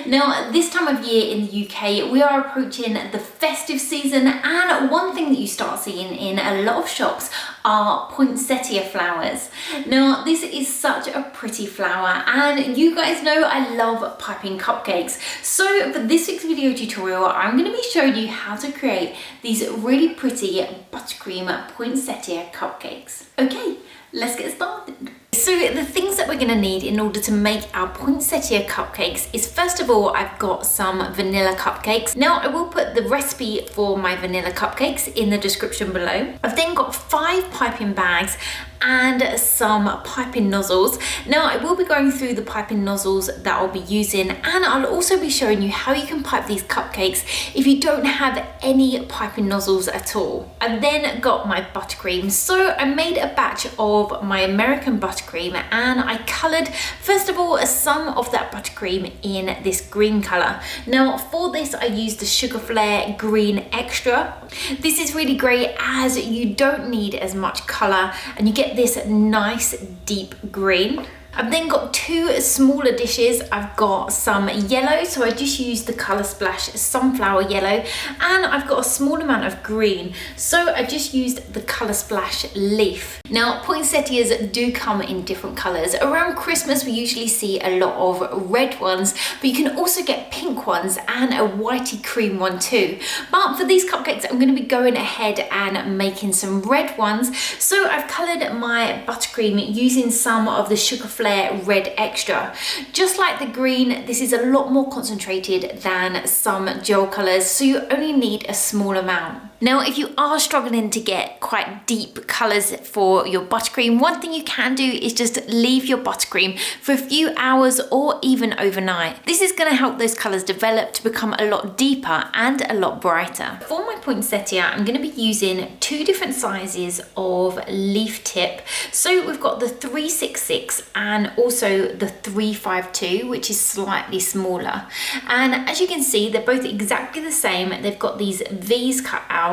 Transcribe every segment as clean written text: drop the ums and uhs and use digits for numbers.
Now, this time of year in the UK, we are approaching the festive season, and one thing that you start seeing in a lot of shops are poinsettia flowers. Now, this is such a pretty flower, and you guys know I love piping cupcakes. So for this week's video tutorial, I'm going to be showing you how to create these really pretty buttercream poinsettia cupcakes. Okay, let's get started. So the things that we're going to need in order to make our poinsettia cupcakes is, first of all, I've got some vanilla cupcakes. Now, I will put the recipe for my vanilla cupcakes in the description below. I've then got 5 piping bags and some piping nozzles. Now, I will be going through the piping nozzles that I'll be using, and I'll also be showing you how you can pipe these cupcakes if you don't have any piping nozzles at all. I then got my buttercream. So I made a batch of my American buttercream, and I coloured, first of all, some of that buttercream in this green colour. Now, for this, I used the Sugar Flare Green Extra. This is really great as you don't need as much colour and you get this nice deep green. I've then got 2 smaller dishes. I've got some yellow, so I just used the Colour Splash Sunflower Yellow, and I've got a small amount of green, so I just used the Colour Splash Leaf. Now, poinsettias do come in different colours. Around Christmas, we usually see a lot of red ones, but you can also get pink ones and a whitey cream one too. But for these cupcakes, I'm going to be going ahead and making some red ones. So I've coloured my buttercream using some of the Sugar Flare Red Extra. Just like the green, this is a lot more concentrated than some gel colours, so you only need a small amount. Now, if you are struggling to get quite deep colours for your buttercream, one thing you can do is just leave your buttercream for a few hours or even overnight. This is going to help those colours develop to become a lot deeper and a lot brighter. For my poinsettia, I'm going to be using 2 different sizes of leaf tip. So we've got the 366 and also the 352, which is slightly smaller. And as you can see, they're both exactly the same. They've got these V's cut out.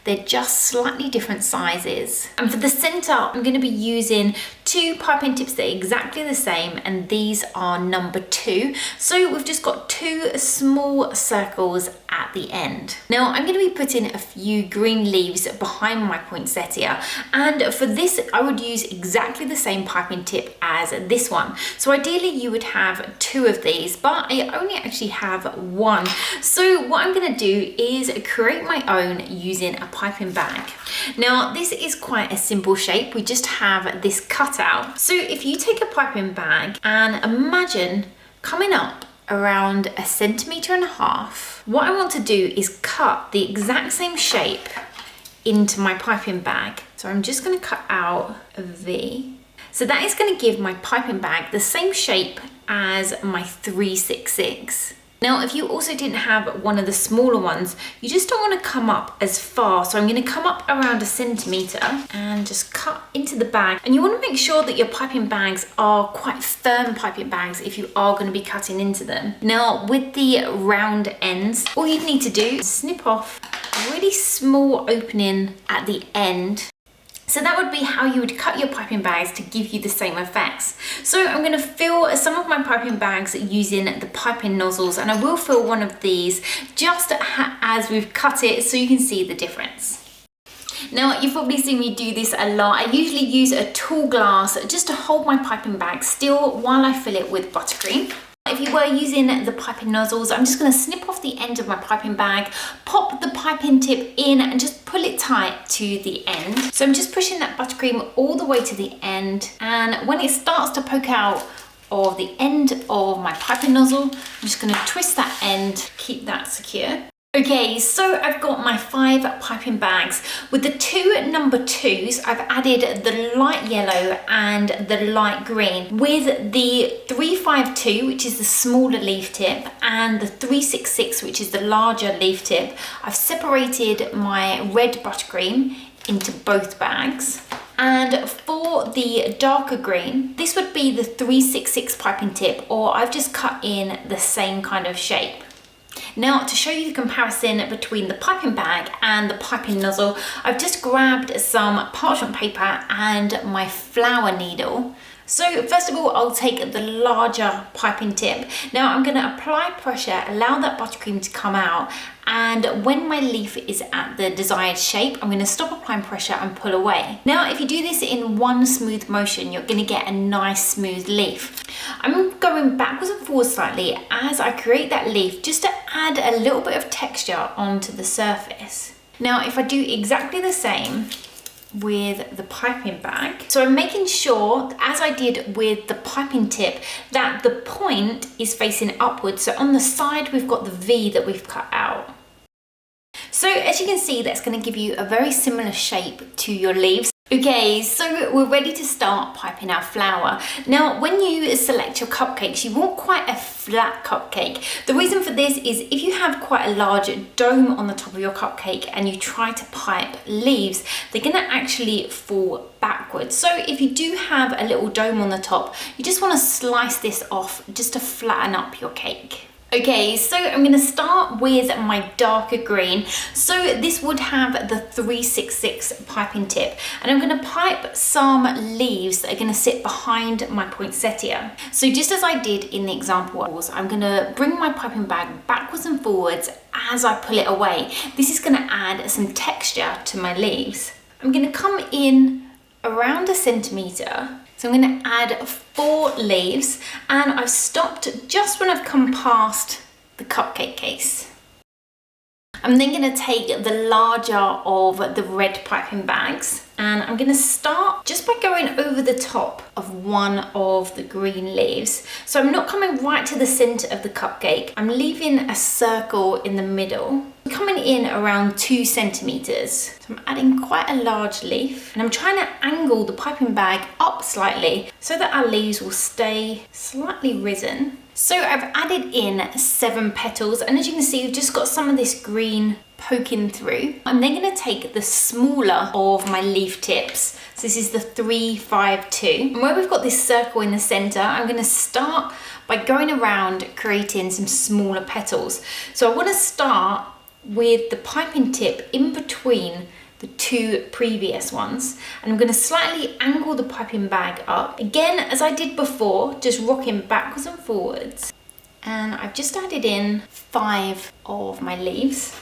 They're just slightly different sizes. And for the center, I'm going to be using 2 piping tips that are exactly the same, and these are number 2. So we've just got 2 small circles at the end. Now, I'm going to be putting a few green leaves behind my poinsettia, and for this, I would use exactly the same piping tip as this one. So ideally, you would have 2 of these, but I only actually have 1. So what I'm going to do is create my own using a piping bag. Now, this is quite a simple shape. We just have this cutout. So if you take a piping bag and imagine coming up around 1.5 centimeters, what I want to do is cut the exact same shape into my piping bag. So I'm just going to cut out a V. So that is going to give my piping bag the same shape as my 366. Now, if you also didn't have one of the smaller ones, you just don't want to come up as far. So I'm going to come up around 1 centimeter and just cut into the bag. And you want to make sure that your piping bags are quite firm piping bags if you are going to be cutting into them. Now, with the round ends, all you need to do is snip off a really small opening at the end. So that would be how you would cut your piping bags to give you the same effects. So I'm going to fill some of my piping bags using the piping nozzles, and I will fill one of these just as we've cut it so you can see the difference. Now, you've probably seen me do this a lot. I usually use a tall glass just to hold my piping bag still while I fill it with buttercream. If you were using the piping nozzles, I'm just going to snip off the end of my piping bag, pop the piping tip in and just pull it tight to the end. So I'm just pushing that buttercream all the way to the end, and when it starts to poke out of the end of my piping nozzle, I'm just going to twist that end, keep that secure. Okay, so I've got my 5 piping bags. With the 2 number 2s, I've added the light yellow and the light green. With the 352, which is the smaller leaf tip, and the 366, which is the larger leaf tip, I've separated my red buttercream into both bags. And for the darker green, this would be the 366 piping tip, or I've just cut in the same kind of shape. Now, to show you the comparison between the piping bag and the piping nozzle, I've just grabbed some parchment paper and my flower needle. So first of all, I'll take the larger piping tip. Now I'm going to apply pressure, allow that buttercream to come out, and when my leaf is at the desired shape, I'm going to stop applying pressure and pull away. Now if you do this in one smooth motion, you're going to get a nice smooth leaf. I'm going backwards and forwards slightly as I create that leaf, just to add a little bit of texture onto the surface. Now if I do exactly the same with the piping bag. So I'm making sure, as I did with the piping tip, that the point is facing upwards. So on the side, we've got the V that we've cut out. So as you can see, that's going to give you a very similar shape to your leaves. Okay, so we're ready to start piping our flour. Now, when you select your cupcakes, you want quite a flat cupcake. The reason for this is if you have quite a large dome on the top of your cupcake and you try to pipe leaves, they're gonna actually fall backwards. So if you do have a little dome on the top, you just wanna slice this off just to flatten up your cake. Okay, so I'm going to start with my darker green. So this would have the 366 piping tip, and I'm going to pipe some leaves that are going to sit behind my poinsettia. So just as I did in the example, I'm going to bring my piping bag backwards and forwards as I pull it away. This is going to add some texture to my leaves. I'm going to come in around 1 centimetre. So I'm going to add 4 leaves, and I've stopped just when I've come past the cupcake case. I'm then going to take the larger of the red piping bags, and I'm going to start just by going over the top of one of the green leaves. So I'm not coming right to the centre of the cupcake, I'm leaving a circle in the middle. I'm coming in around 2 centimetres. So I'm adding quite a large leaf, and I'm trying to angle the piping bag up slightly so that our leaves will stay slightly risen. So I've added in 7 petals, and as you can see, we've just got some of this green poking through. I'm then going to take the smaller of my leaf tips. So this is the 352. And where we've got this circle in the centre, I'm going to start by going around creating some smaller petals. So I want to start with the piping tip in between the 2 previous ones, and I'm going to slightly angle the piping bag up again as I did before, just rocking backwards and forwards, and I've just added in 5 of my leaves.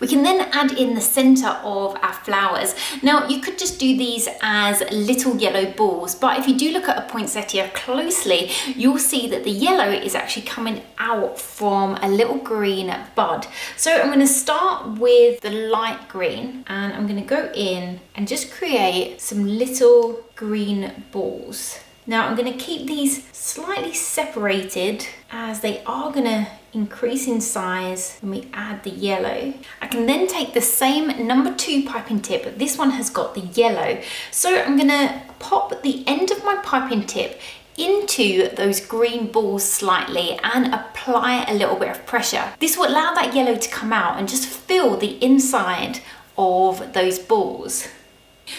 We can then add in the centre of our flowers. Now you could just do these as little yellow balls, but if you do look at a poinsettia closely, you'll see that the yellow is actually coming out from a little green bud. So I'm going to start with the light green, and I'm going to go in and just create some little green balls. Now I'm going to keep these slightly separated as they are going to increase in size when we add the yellow. I can then take the same number 2 piping tip, but this one has got the yellow. So I'm going to pop the end of my piping tip into those green balls slightly and apply a little bit of pressure. This will allow that yellow to come out and just fill the inside of those balls.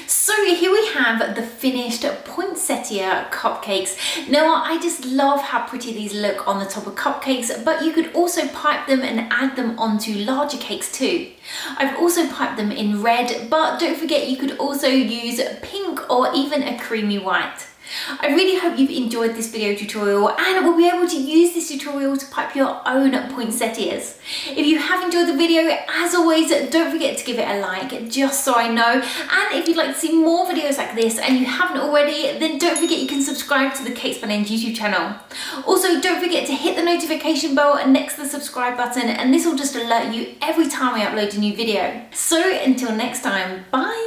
So here we have the finished poinsettia cupcakes. Now I just love how pretty these look on the top of cupcakes, but you could also pipe them and add them onto larger cakes too. I've also piped them in red, but don't forget you could also use pink or even a creamy white. I really hope you've enjoyed this video tutorial and will be able to use this tutorial to pipe your own poinsettias. If you have enjoyed the video, as always, don't forget to give it a like just so I know. And if you'd like to see more videos like this and you haven't already, then don't forget you can subscribe to the Cakes by Names YouTube channel. Also, don't forget to hit the notification bell next to the subscribe button, and this will just alert you every time I upload a new video. So until next time, bye!